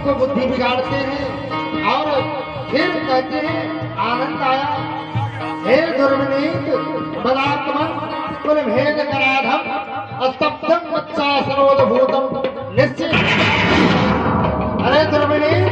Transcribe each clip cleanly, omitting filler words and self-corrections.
सबको बुद्धि बिगाड़ते हैं और फिर कहते हैं आनंद आया। हे दुर्विनीत बलात्मन कुल भेद कराधम अस्तब्धम बच्चा सरोदभूतम निश्चित। अरे दुर्विनीत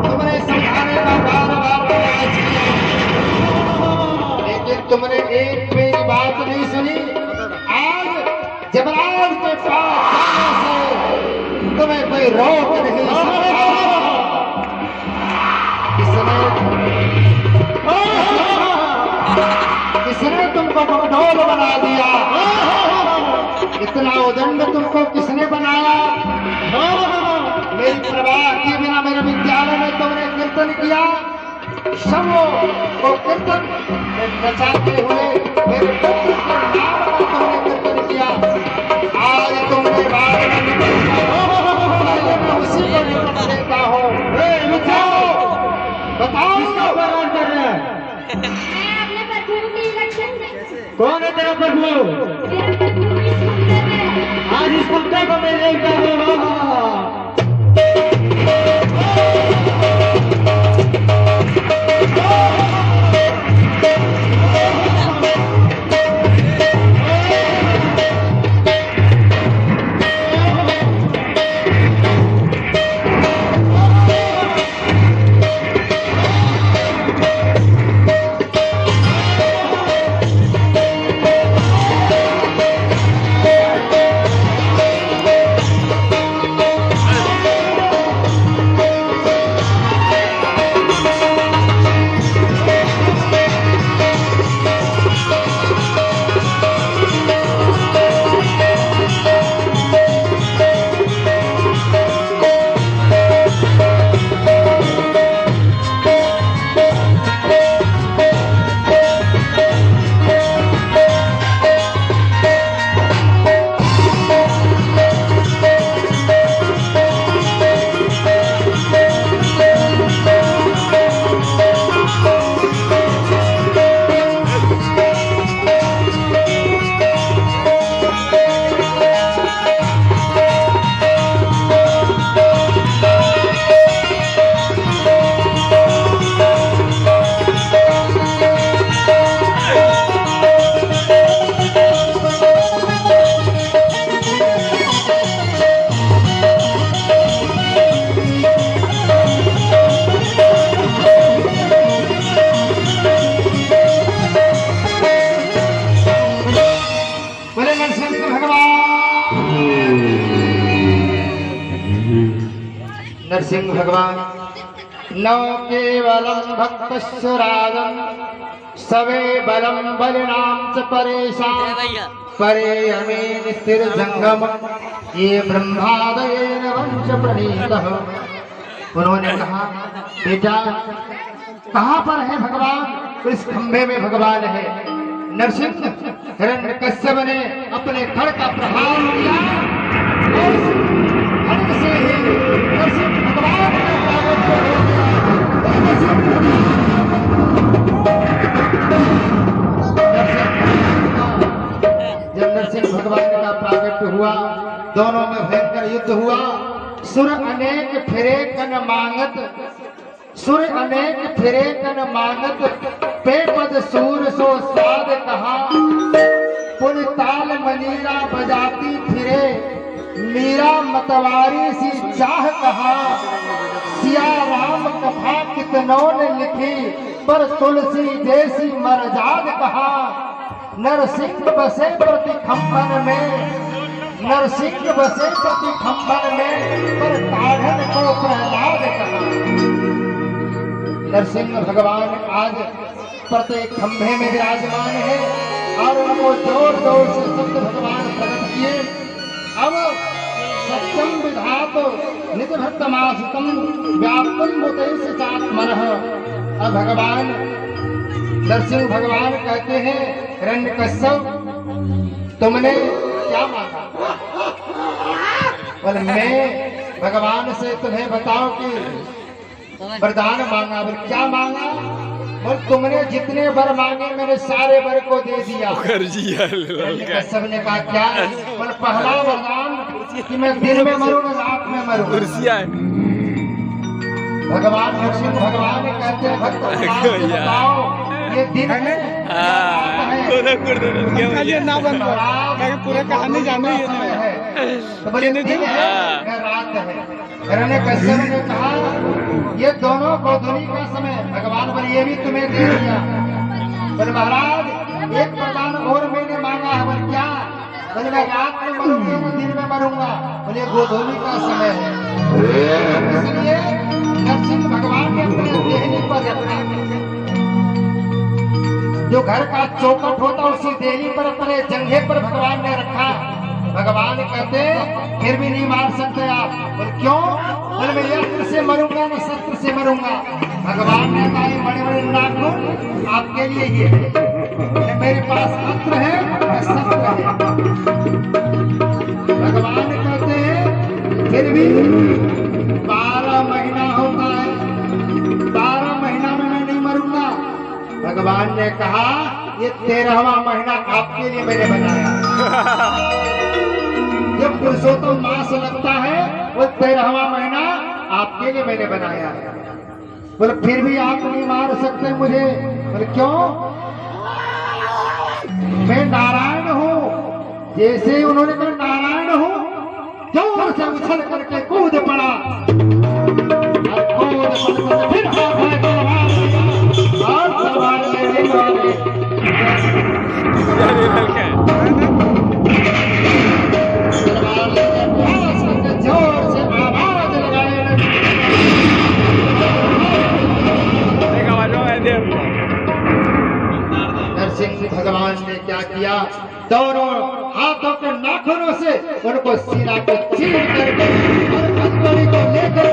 तुमने समझाने का बार बार प्रयास किया, लेकिन तुमने एक मेरी बात नहीं सुनी। आज जबराज के पास जाने से तुम्हें कोई रोक नहीं सकता। किसने तुमको कठोर बना दिया? इतना उदंड तुमको किसने बनाया? मेरी परवाह किए बिना मेरे विद्यालय में तुमने कीर्तन किया। शवों को कीर्तन नचाते हुए मेरे पुत्र के नाम पर तुमने कीर्तन किया। आज तुमने बात मैं उसी को निपट देता हूँ। बताओ कौन है तेरा प्रभु? आज इस कुत्ते को मैं देखता हूँ। नरसिंह भगवान न केवलम भक्तस्य राजन सवे बलम बलिनाम च परेशान परे अमीन स्थिर जंगम ये ब्रह्मादयेन वंश प्रणीतः। उन्होंने कहा बेटा कहाँ पर है भगवान? इस खंभे में भगवान है। नरसिंह हिरण्यकश्यप ने अपने खड़ का प्रहार किया और खड्ग से ही नरसिंह भगवान के प्रागट्य हो गया। जब नरसिंह भगवान का प्रागट्य हुआ दोनों में भयंकर युद्ध हुआ। सुर अनेक फिरे कन मांगत सुर अनेक फिरे कन मांगत पे पद सूर सो स्वाद कहा। पुल ताल मनीरा बजाती फिरे मीरा मतवारी सी चाह कहा। सिया राम कथा कितनों ने लिखी पर तुलसी जैसी मरजाद कहा। नरसिंह बसे प्रति खंभन में नरसिंह बसे प्रति खंभन में पर ताढ़न को प्रहलाद कहा। नरसिंह भगवान आज प्रत्येक खंभे में विराजमान है और उनको जोर जोर से शब्द भगवान प्रकट किए। अब सत्यम विधात निज भक्तमासितम व्याप्तम मुतेश चात्मनः। अब भगवान नरसिंह भगवान कहते हैं हिरण्यकश्यप तुमने क्या मांगा? बोले मैं भगवान से तुम्हें बताओ कि वरदान मांगा। बोले क्या मांगा? बोले तुमने जितने वर मांगे मैंने सारे वर को दे दिया। कश्यप ने कहा क्या? बोले पहला वरदान कि मैं दिन में मरूंगा रात में मरूंगा। भगवान नरसिंह भगवान कहते हैं भक्त बताओ ये दिन है पूरा कहानी जान रही है तो बोले दिन है रात है। हिरण्यकश्यप ने कहा ये दोनों गोधूली का समय भगवान बोले ये भी तुम्हें दे दिया। बोले महाराज एक प्रदान और मैंने मांगा है। बोले क्या? बोले मैं रात में मरूंगा मैं दिन में मरूंगा। बोले गोधूली का समय है। इसलिए नरसिंह भगवान ने अपने देहनी पर रखा जो घर का चौकट होता उसी देहनी पर अपने जंघे पर भगवान ने रखा। भगवान कहते फिर भी नहीं मार सकते आप। बोले क्यों? बोले मैं यंत्र से मरूंगा मैं शस्त्र से मरूंगा। भगवान ने कहा ये बड़े बड़े नाखून आपके लिए ये है। मेरे पास अस्त्र है मैं शस्त्र है। भगवान कहते हैं फिर भी 12 महीना होता है 12 महीना में मैं नहीं मरूंगा। भगवान ने कहा ये 13वां महीना आपके लिए मैंने बनाया। जब पुरुषोत्तम मास लगता है वो 13वां महीना आपके लिए मैंने बनाया। बोले फिर भी आप नहीं मार सकते मुझे। बोले क्यों? मैं नारायण हूँ। जैसे उन्होंने कहा नारायण हूँ जोर से उछल करके कूद पड़ा और फिर और तलवार लेने वाले जोर से आवाज लगाए। नरसिंह भगवान ने क्या किया? दोनों हाथों के नाखूनों से उनको सिरा को चीर करके और हथकड़ी को लेकर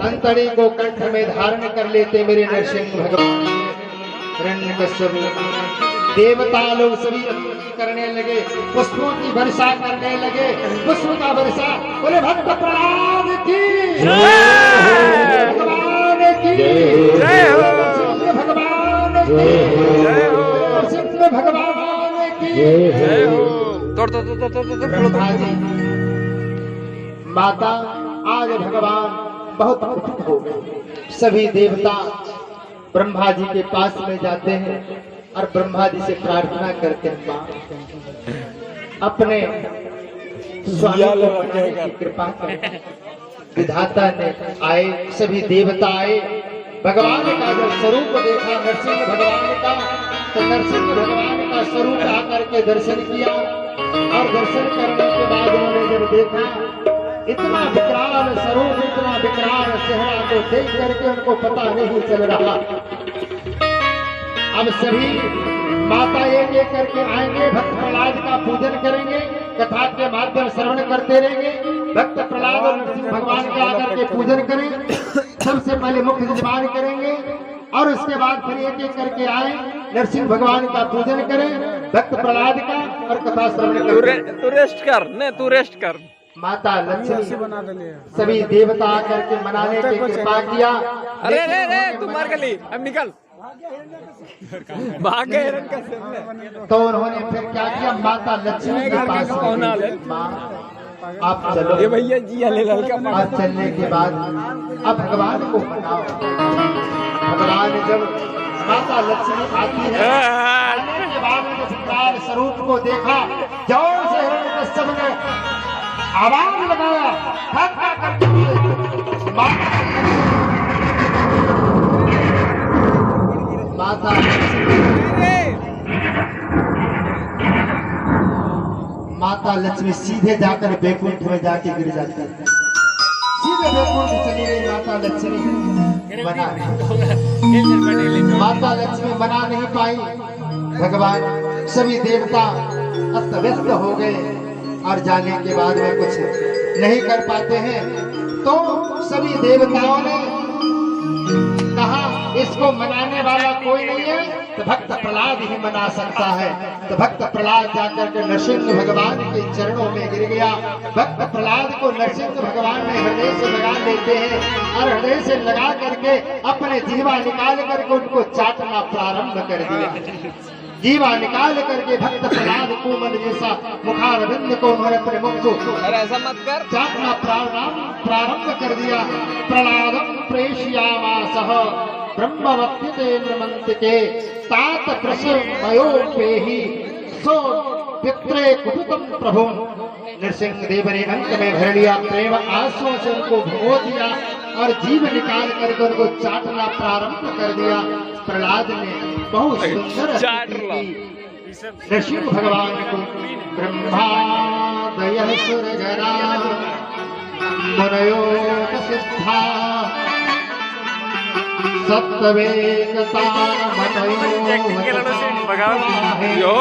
अंतड़ी को कंठ में धारण कर लेते मेरे नरसिंह भगवान। हिरण्यकश्यप देवता लोग सभी करने लगे पुष्पों की वर्षा करने लगे। पुष्प का वर्षा बोले भक्त प्रहलाद की भगवान की भगवान की भगवान की माता आज भगवान बहुत दुखित हो गए। सभी देवता ब्रह्मा जी के पास में जाते हैं और ब्रह्मा जी से प्रार्थना करते हैं मां अपने स्वामी को बनाने की कृपा करें। विधाता ने आए सभी देवता आए। भगवान का जब स्वरूप देखा नरसिंह भगवान का तो नरसिंह भगवान का स्वरूप आकर के दर्शन किया और दर्शन करने के बाद उन्होंने जब देखा इतना विकराल स्वरूप इतना विकराल चेहरा को देख करके उनको पता नहीं चल रहा। अब सभी माता एक करके आएंगे भक्त प्रहलाद का पूजन करेंगे कथा के माध्यम श्रवण करते रहेंगे। भक्त प्रहलाद और नरसिंह भगवान का आकर के पूजन करें। सबसे पहले मुख्य यजमान करेंगे और उसके बाद फिर एक करके आए नरसिंह भगवान का पूजन करें भक्त प्रहलाद का और कथा श्रवण करें। तू रेस्ट कर ने तू रेस्ट कर। माता लक्ष्मी सभी देवता आकर के मनाने की कृपा किया। अरे रे रे तू मार गली अब निकल भाग गए। तो उन्होंने फिर क्या किया? माता लक्ष्मी के पास माँ आप चलो। ये भैया जी ले लड़का और चलने के बाद अब भगवान को मनाओ। भगवान जब माता लक्ष्मी आती है आने के बाद विकराल स्वरूप को देखा जोर से हिरण्यकश्यप ने आवाज लगाया धक्का करते हुए माता लक्ष्मी सीधे जाकर बैकुंठ में जाके गिर जाती है। सीधे बैकुंठ चली गई माता लक्ष्मी। माता लक्ष्मी बना नहीं पाई। भगवान सभी देवता अस्त व्यस्त हो गए और जाने के बाद में कुछ नहीं कर पाते हैं। तो सभी देवताओं ने कहा इसको मनाने वाला कोई नहीं है, तो भक्त प्रहलाद ही मना सकता है। तो भक्त प्रहलाद जाकर के नरसिंह भगवान के चरणों में गिर गया। भक्त प्रहलाद को नरसिंह भगवान ने हृदय से लगा लेते हैं और हृदय से लगा करके अपने जीवा निकाल करके उनको चाटना प्रारंभ कर दिया। जीवा निकाल करके भक्त प्रहलाद को मन जैसा मुखारविंद को उन्होंने अपने मुख को ऐसा मत कर, चाटना प्रारंभ कर दिया। प्रहलादं प्रेषयामासः ब्रह्मवत्तिते तात प्रसवयोपेहि सो पित्रे कुटुंबं प्रभु। नरसिंह देव ने अंत में भर लिया, प्रेम आंसुओं से उनको भिगो दिया और जीव निकाल करके उनको चाटना प्रारंभ कर दिया। प्रहलाद ने बहुत सुंदर नरसिंह भगवान को ब्रह्मादयः सुरगणा मुनयो सिद्धा यो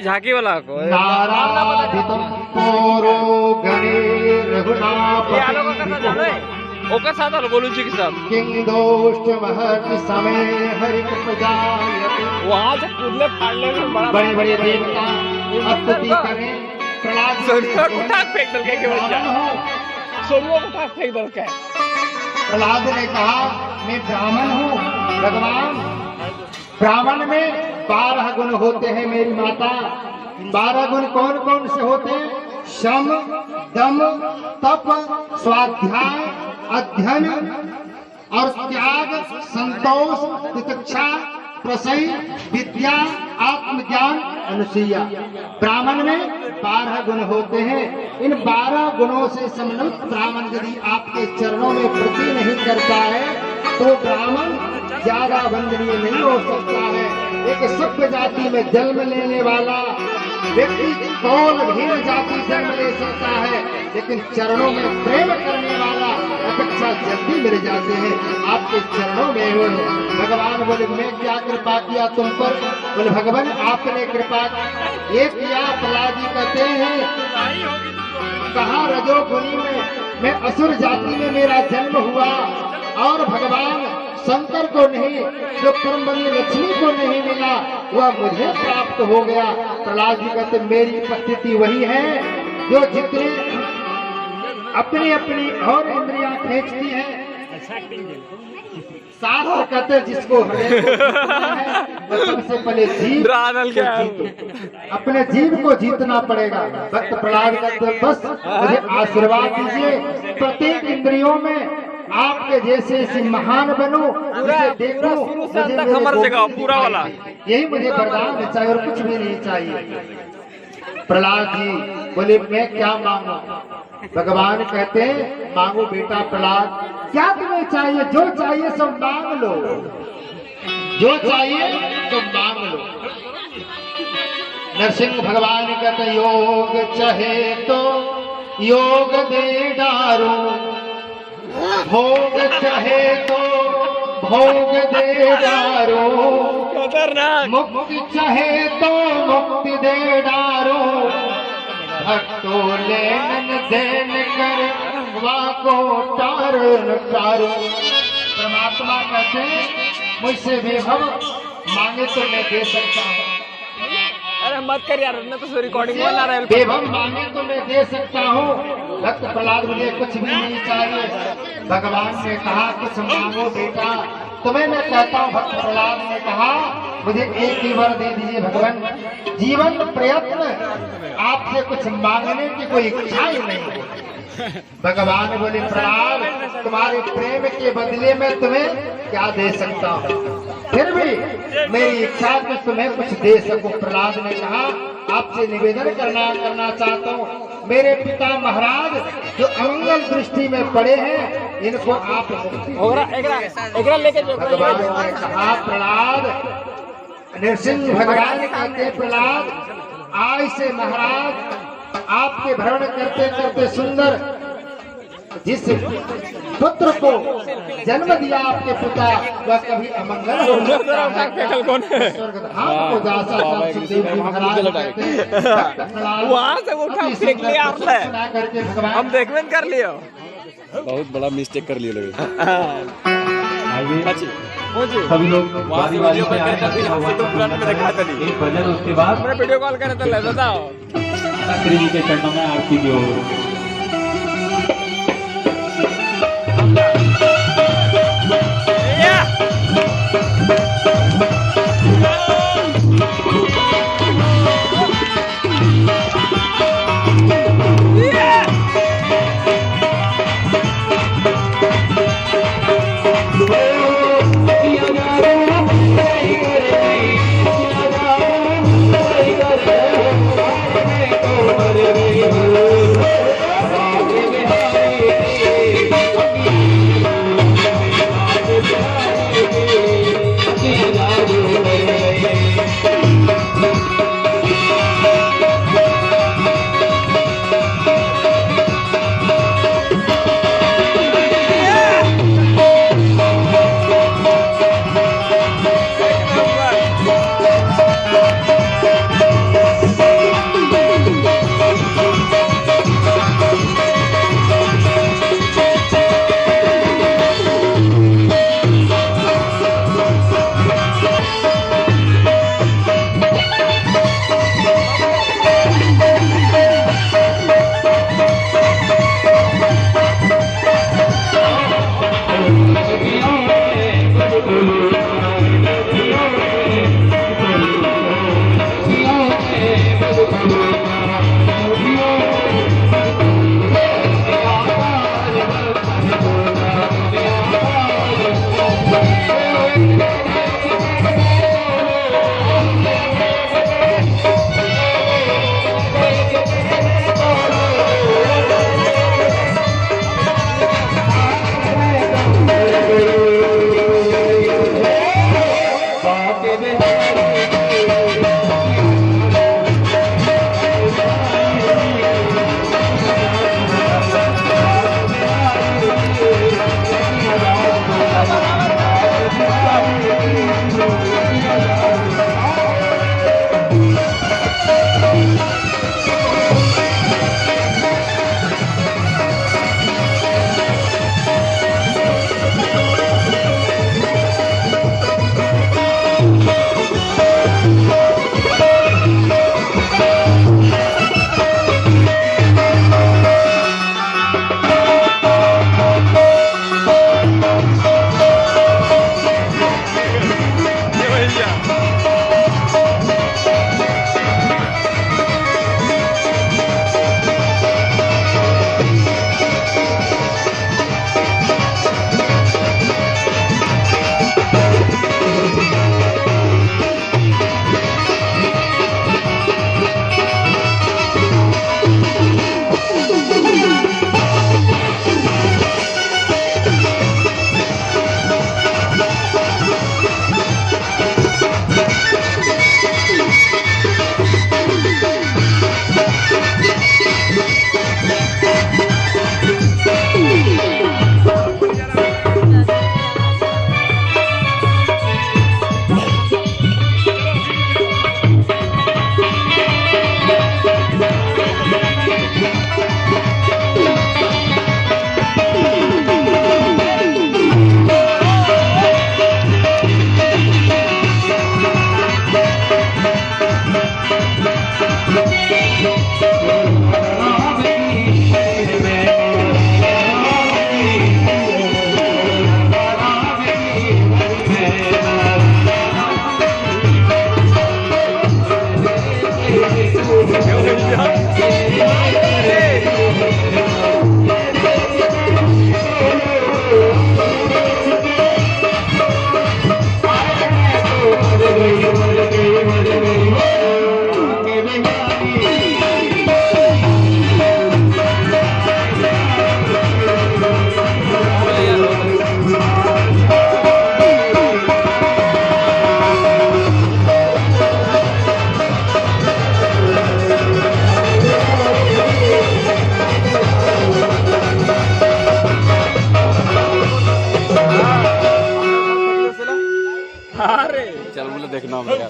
झाकी वाला को नाराधितं पोरो ओकर साथ और गोलू जी के साथ किं दोष्ट महर्षि समय हरि प्रजायते। वहाँ से कूदने फाड़ने में बड़ा बड़े बड़े देवता स्तुति करें। प्रहलाद सोनुआ को उठा फेंक दल के बच्चा, सोनुआ को उठा फेंक दल के। प्रहलाद ने कहा मैं ब्राह्मण हूँ भगवान, ब्राह्मण में 12 गुण होते हैं मेरी माता। 12 गुण कौन कौन से होते हैं? शम, दम, तप, स्वाध्याय, अध्ययन और त्याग, संतोष, तितिक्षा, प्रसय, विद्या, आत्मज्ञान, अनुसूया। ब्राह्मण में 12 गुण होते हैं। इन 12 गुणों से सम्मिलित ब्राह्मण यदि आपके चरणों में वृद्धि नहीं करता है तो ब्राह्मण ज्यादा वंदनीय नहीं हो सकता है। एक सभ्य जाति में जन्म लेने वाला व्यक्ति कौन भीड़ जाति जन्म ले सकता है, लेकिन चरणों में प्रेम करने वाला अपेक्षा जल्दी मिल जाते हैं। आपके चरणों में हो भगवान बोले मैं क्या कृपा किया तुम पर? बोले भगवान आपने कृपा ये किया। प्रहलाद जी कहते हैं कहा रजोगुनी में मैं असुर जाति में मेरा जन्म हुआ और भगवान शंकर को नहीं, जो परमबली लक्ष्मी को नहीं मिला वह मुझे प्राप्त हो गया। प्रहलाद जी कहते मेरी उपस्थिति वही है जो जितने अपनी अपनी और इंद्रियां खींचती है। शास्त्र कहते जिसको हृदय को जीतना है वो सबसे पहले जीव अपने जीव को जीतना पड़ेगा। भक्त प्रहलाद कहते बस मुझे आशीर्वाद दीजिए, प्रत्येक इंद्रियों में आपके जैसे महान बनूं, उसे देखूं, मुझे पूरा वाला यही मुझे वरदान चाहिए और कुछ भी नहीं चाहिए। प्रहलाद जी बोले मैं क्या मांगू? भगवान कहते हैं मांगो बेटा प्रहलाद, क्या तुम्हें चाहिए? जो चाहिए सब मांग लो, जो चाहिए सब मांग लो। नरसिंह भगवान कहते योग चाहे तो योग दे डारो, भोग चाहे तो भोग दे डारो, मुक्ति चाहे तो मुक्ति दे डारो, भक्तों लेन देन कर वाको तारण तारो। परमात्मा कहते मुझसे विभव मांगे तो मैं दे सकता हूँ। अरे मत कर यार, मैं तो रिकॉर्डिंग बना रहा है। बेभव मांगे तो मैं दे सकता हूँ। भक्त प्रहलाद मुझे कुछ भी नहीं चाहिए। भगवान ने कहा कुछ मांगो बेटा, तुम्हें मैं कहता हूँ। भक्त प्रहलाद ने कहा मुझे एक ही वर दे दीजिए भगवान, जीवन प्रयत्न आपसे कुछ मांगने की कोई इच्छा ही नहीं। भगवान बोले प्रहलाद तुम्हारे प्रेम के बदले में तुम्हें क्या दे सकता हूँ, फिर भी मेरी इच्छा कि तुम्हें कुछ दे सकूं। प्रहलाद ने कहा आपसे निवेदन करना चाहता हूँ, मेरे पिता महाराज जो अमंगल दृष्टि में पड़े हैं इनको आप लेके भगवान ने कहा प्रहलाद, नरसिंह भगवान कहते प्रहलाद आज से महाराज आपके भ्रमण करते करते सुंदर जिस पुत्र को जन्म दिया आपके पिता वह कभी अमंगल हो सकता है। वहाँ से उठा फेंक लिया आपने, हम देखवेन कर लिया। बहुत बड़ा मिस्टेक कर लिया लोग। सभी लोग वहाँ से वीडियो कॉल करता था, यहाँ से तो पुराने में दिखा था नहीं। एक भजन, उसके बाद मैंने वीडियो कॉल करे तो ले बताओ। श्री जी के चरणों में आरती की ओर। देखना मेरा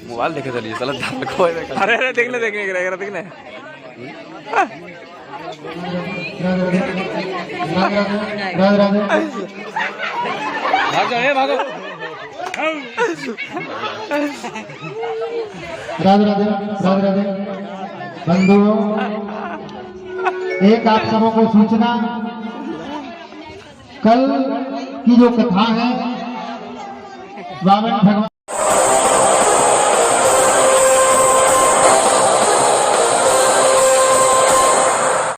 मोबाइल देखे चलिए चलो धान को अरे अरे देखने देखने देखने राधे राधे भाग जाओ, ये भागो। राधे राधे राधे राधे बंधुओं, एक आप सबों को सूचना, कल की जो कथा है वामन भगवान